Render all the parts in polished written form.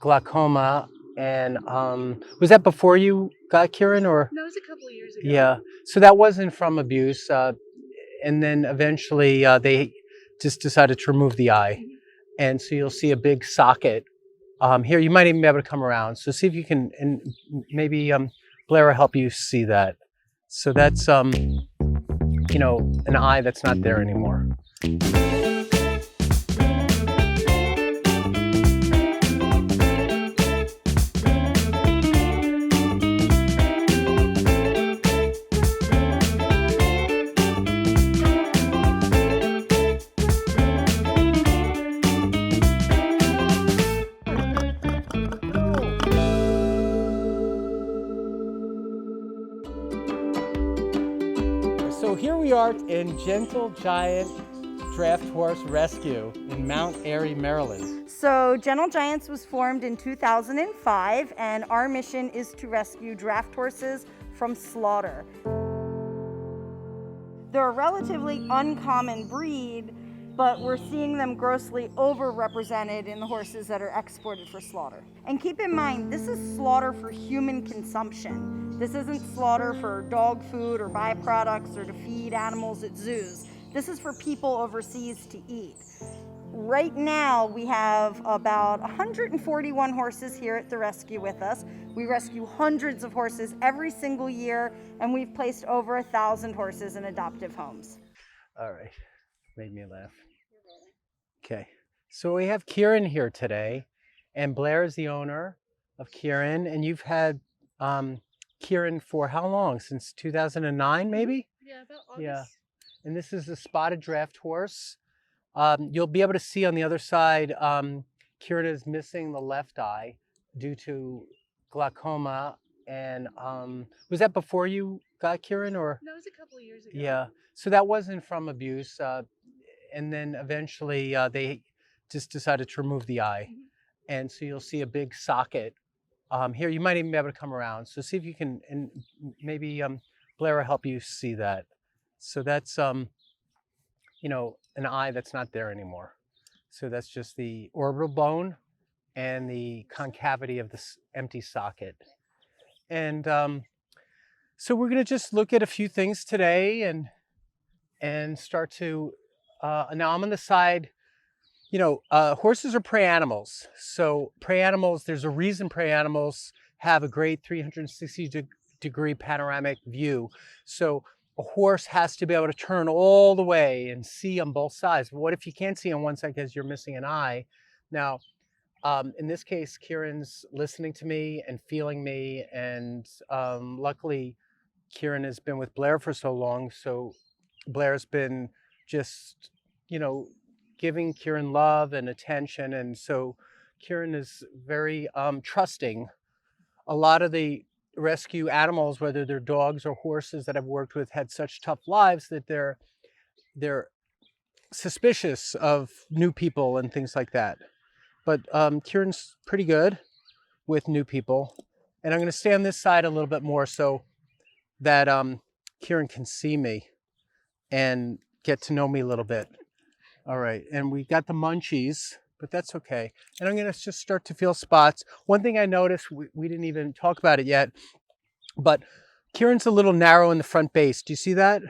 glaucoma, and was that before you got Keiran, or? No, it was a couple of years ago. Yeah, so that wasn't from abuse, and then eventually they just decided to remove the eye, and so you'll see a big socket. Here, you might even be able to come around. So see if you can, and maybe Blair will help you see that. So that's you know, an eye that's not there anymore. So here we are in Gentle Giant Draft Horse Rescue in Mount Airy, Maryland. So Gentle Giants was formed in 2005, and our mission is to rescue draft horses from slaughter. They're a relatively uncommon breed, but we're seeing them grossly overrepresented in the horses that are exported for slaughter. And keep in mind, this is slaughter for human consumption. This isn't slaughter for dog food or byproducts or to feed animals at zoos. This is for people overseas to eat. Right now, we have about 141 horses here at the rescue with us. We rescue hundreds of horses every single year, and we've placed over 1,000 horses in adoptive homes. All right, made me laugh. Okay, so we have Keiran here today, and Blair is the owner of Keiran, and you've had Keiran for how long? Since 2009, maybe? Yeah, about August. Yeah, and this is a spotted draft horse. You'll be able to see on the other side, Keiran is missing the left eye due to glaucoma. And was that before you got Keiran, or? No, it was a couple of years ago. Yeah, so that wasn't from abuse. And then eventually they just decided to remove the eye. And so you'll see a big socket. Here, you might even be able to come around. So see if you can, and maybe Blair will help you see that. So that's, you know, an eye that's not there anymore. So that's just the orbital bone and the concavity of this empty socket. And so we're gonna just look at a few things today and start to, now I'm on the side, you know, horses are prey animals. So prey animals, there's a reason prey animals have a great 360-degree panoramic view. So a horse has to be able to turn all the way and see on both sides. But what if you can't see on one side because you're missing an eye? Now, in this case, Keiran's listening to me and feeling me. And luckily, Keiran has been with Blair for so long. So Blair's been just, you know, giving Keiran love and attention. And so Keiran is very trusting. A lot of the rescue animals, whether they're dogs or horses that I've worked with, had such tough lives that they're suspicious of new people and things like that. But Keiran's pretty good with new people. And I'm going to stay on this side a little bit more so that Keiran can see me and get to know me a little bit. All right, and we got the munchies, but that's okay. And I'm going to just start to feel spots. One thing I noticed, we didn't even talk about it yet, but Keiran's a little narrow in the front base. Do you see that?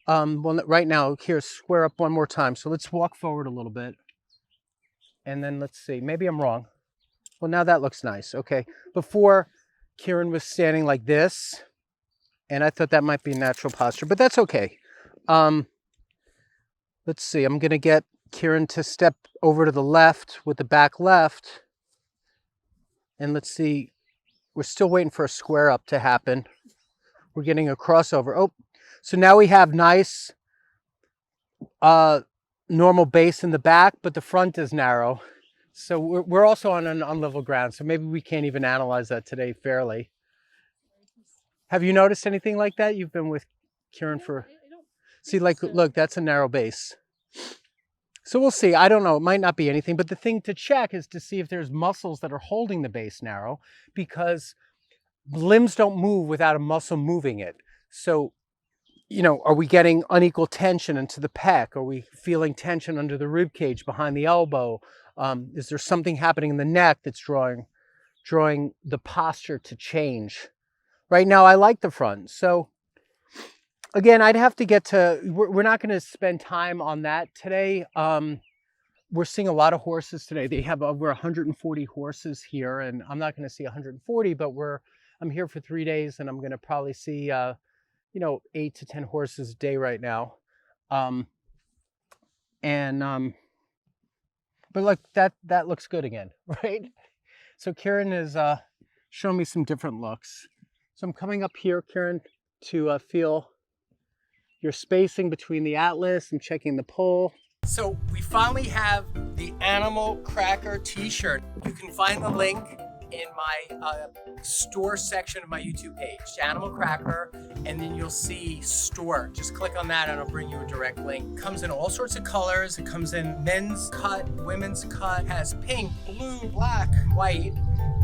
Well, right now, here, square up one more time. So let's walk forward a little bit. And then let's see, maybe I'm wrong. Well, now that looks nice. Okay, before Keiran was standing like this, and I thought that might be natural posture, but that's okay. Let's see, I'm going to get Keiran to step over to the left with the back left. And let's see, we're still waiting for a square up to happen. We're getting a crossover. Oh, so now we have nice normal base in the back, but the front is narrow. So we're also on an unlevel ground, so maybe we can't even analyze that today fairly. Have you noticed anything like that? You've been with Keiran for... See, like, look, that's a narrow base. So we'll see. I don't know. It might not be anything. But the thing to check is to see if there's muscles that are holding the base narrow, because limbs don't move without a muscle moving it. So, you know, are we getting unequal tension into the pec? Are we feeling tension under the rib cage, behind the elbow? Is there something happening in the neck that's drawing the posture to change? Right now, I like the front. So again, I'd have to get to, we're not going to spend time on that today. We're seeing a lot of horses today. They have over 140 horses here, and I'm not going to see 140, but I'm here for 3 days, and I'm going to probably see, 8 to 10 horses a day right now. But like that looks good again, right? So Keiran is showing me some different looks. So I'm coming up here, Keiran, to feel your spacing between the atlas. I'm checking the pole. So we finally have the Animal Cracker t-shirt. You can find the link in my store section of my YouTube page, Animal Cracker, and then you'll see store. Just click on that and it'll bring you a direct link. It comes in all sorts of colors. It comes in men's cut, women's cut, has pink, blue, black, white,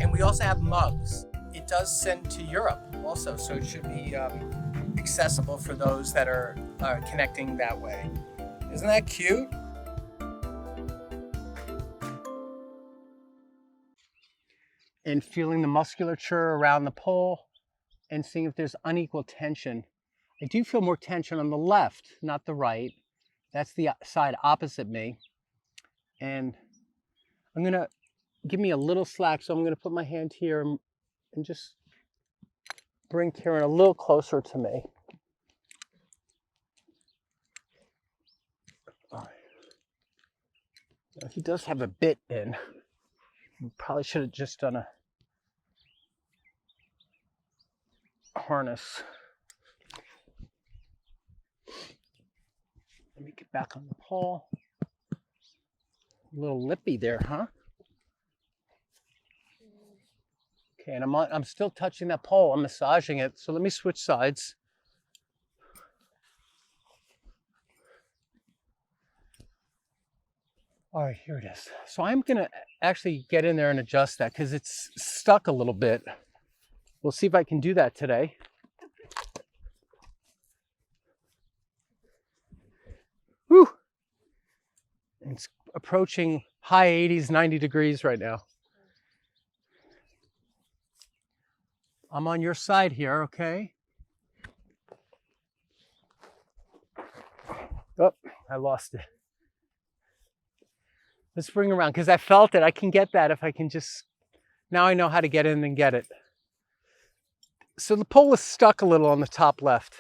and we also have mugs. It does send to Europe also, so it should be accessible for those that are connecting that way. Isn't that cute? And feeling the musculature around the pole and seeing if there's unequal tension. I do feel more tension on the left, not the right. That's the side opposite me. And I'm gonna give me a little slack, so I'm gonna put my hand here and just bring Keiran a little closer to me. All right. Now, he does have a bit in. Probably should have just done a harness. Let me get back on the pole. A little lippy there, huh? Okay, and I'm still touching that pole. I'm massaging it. So let me switch sides. All right, here it is. So I'm gonna actually get in there and adjust that because it's stuck a little bit. We'll see if I can do that today. Whew. It's approaching high 80s, 90 degrees right now. I'm on your side here, okay? Oh, I lost it. Let's bring it around because I felt it. I can get that if I can just, now I know how to get in and get it. So the pole is stuck a little on the top left.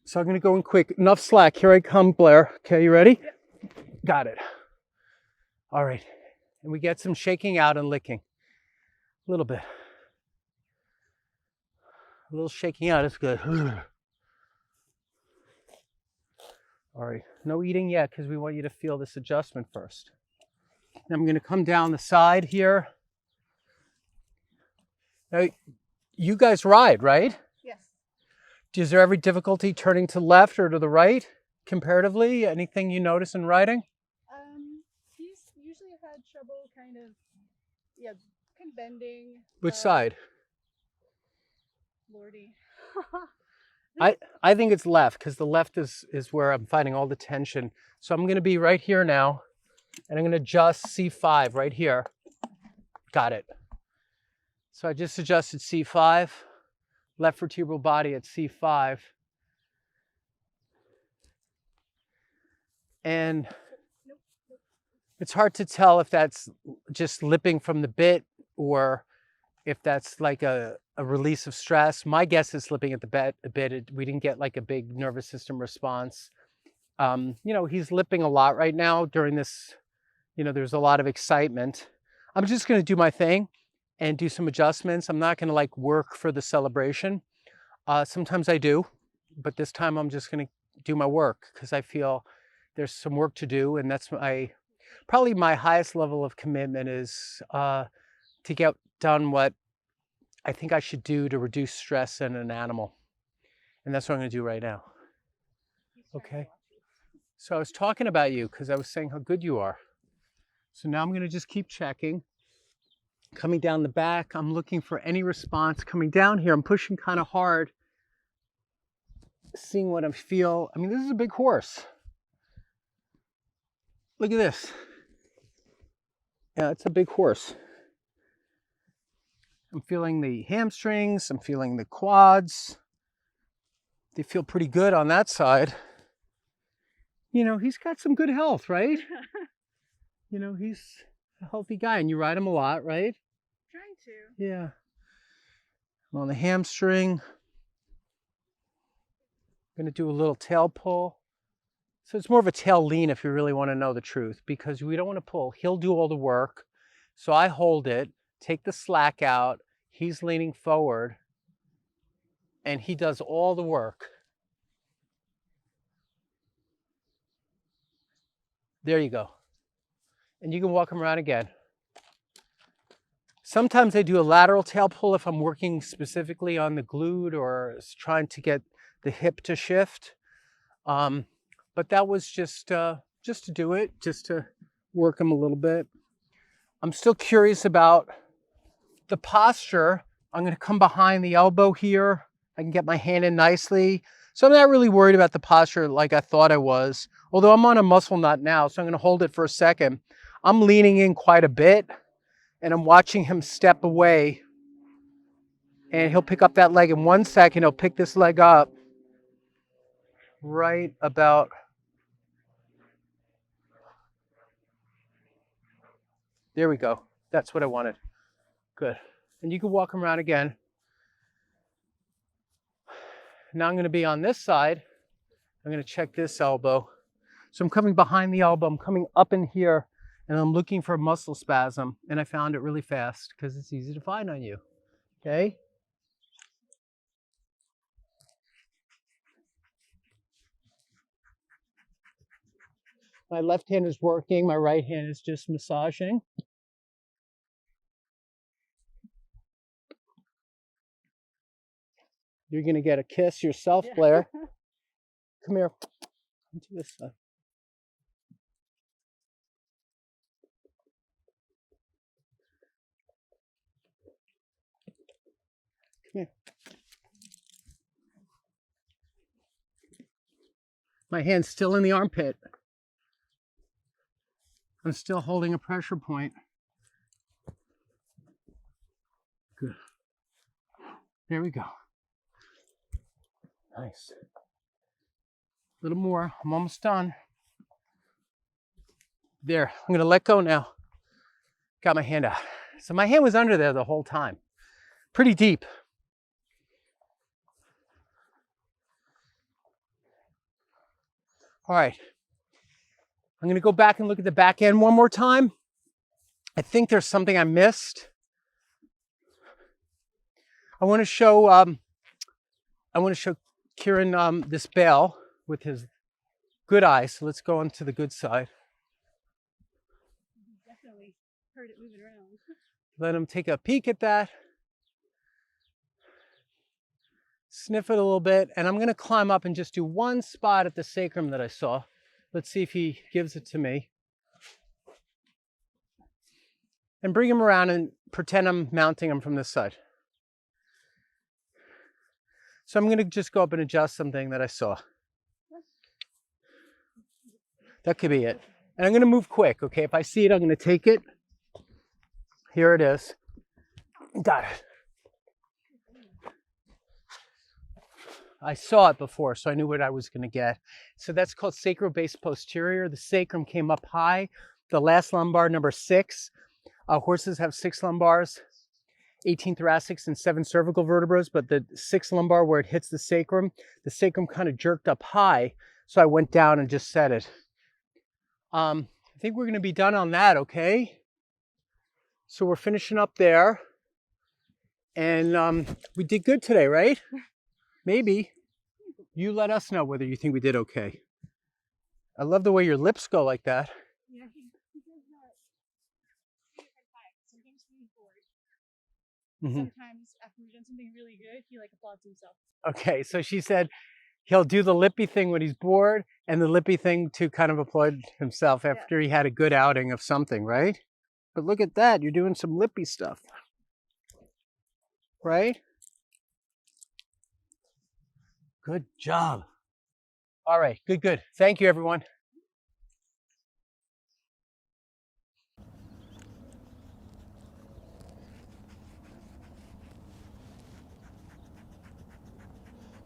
So I'm going to go in quick. Enough slack. Here I come, Blair. Okay, you ready? Yep. Got it. All right. And we get some shaking out and licking. A little bit. A little shaking out is good. All right. No eating yet because we want you to feel this adjustment first. And I'm going to come down the side here. Now, you guys ride, right? Yes. Is there ever difficulty turning to the left or to the right comparatively? Anything you notice in riding? He's usually had trouble kind of bending. Which side? Lordy. I think it's left because the left is where I'm finding all the tension. So I'm going to be right here now and I'm going to adjust C5 right here. Got it. So I just adjusted C5, left vertebral body at C5. And it's hard to tell if that's just lipping from the bit or if that's like a release of stress. My guess is slipping at the bit. We didn't get like a big nervous system response. He's lipping a lot right now during this, there's a lot of excitement. I'm just going to do my thing and do some adjustments. I'm not going to like work for the celebration. Sometimes I do, but this time I'm just going to do my work because I feel there's some work to do. And that's probably my highest level of commitment is to get done what I think I should do to reduce stress in an animal. And that's what I'm going to do right now. Okay. So I was talking about you because I was saying how good you are. So now I'm going to just keep checking. Coming down the back, I'm looking for any response. Coming down here, I'm pushing kind of hard. Seeing what I feel. I mean, this is a big horse. Look at this. Yeah, it's a big horse. I'm feeling the hamstrings, I'm feeling the quads. They feel pretty good on that side. You know, he's got some good health, right? You know, he's a healthy guy, and you ride him a lot, right? Trying to. Yeah. I'm on the hamstring. I'm going to do a little tail pull. So it's more of a tail lean if you really want to know the truth, because we don't want to pull. He'll do all the work. So I hold it, take the slack out. He's leaning forward, and he does all the work. There you go. And you can walk him around again. Sometimes I do a lateral tail pull if I'm working specifically on the glute or trying to get the hip to shift. But that was just to do it, just to work him a little bit. I'm still curious about the posture. I'm going to come behind the elbow here. I can get my hand in nicely. So I'm not really worried about the posture like I thought I was, although I'm on a muscle knot now, so I'm going to hold it for a second. I'm leaning in quite a bit, and I'm watching him step away, and he'll pick up that leg in 1 second. He'll pick this leg up right about there. We go. That's what I wanted. Good. And you can walk him around again. Now I'm going to be on this side. I'm going to check this elbow. So I'm coming behind the elbow. I'm coming up in here, and I'm looking for a muscle spasm. And I found it really fast because it's easy to find on you. Okay? My left hand is working. My right hand is just massaging. You're going to get a kiss yourself, Blair. Come here. Come to this side. Come here. My hand's still in the armpit. I'm still holding a pressure point. Good. There we go. Nice. A little more. I'm almost done. There. I'm going to let go now. Got my hand out. So my hand was under there the whole time. Pretty deep. All right. I'm going to go back and look at the back end one more time. I think there's something I missed. I want to show Keiran this bell with his good eye. So let's go on to the good side. Definitely heard it moving around. Let him take a peek at that. Sniff it a little bit. And I'm going to climb up and just do one spot at the sacrum that I saw. Let's see if he gives it to me. And bring him around and pretend I'm mounting him from this side. So I'm going to just go up and adjust something that I saw. That could be it. And I'm going to move quick, okay? If I see it, I'm going to take it. Here it is. Got it. I saw it before, so I knew what I was going to get. So that's called sacro-base posterior. The sacrum came up high. The last lumbar, number 6. Horses have 6 lumbars, 18 thoracics and 7 cervical vertebrae, but the 6th lumbar where it hits the sacrum kind of jerked up high, so I went down and just set it. I think we're going to be done on that, okay? So we're finishing up there, and we did good today, right? Maybe. You let us know whether you think we did okay. I love the way your lips go like that. Yeah, he does that different times. Sometimes he's bored. Sometimes after we've done something really good, he like applauds himself. Okay, so she said he'll do the lippy thing when he's bored and the lippy thing to kind of applaud himself after he had a good outing of something, right? But look at that, you're doing some lippy stuff. Right? Good job. All right, good. Thank you, everyone.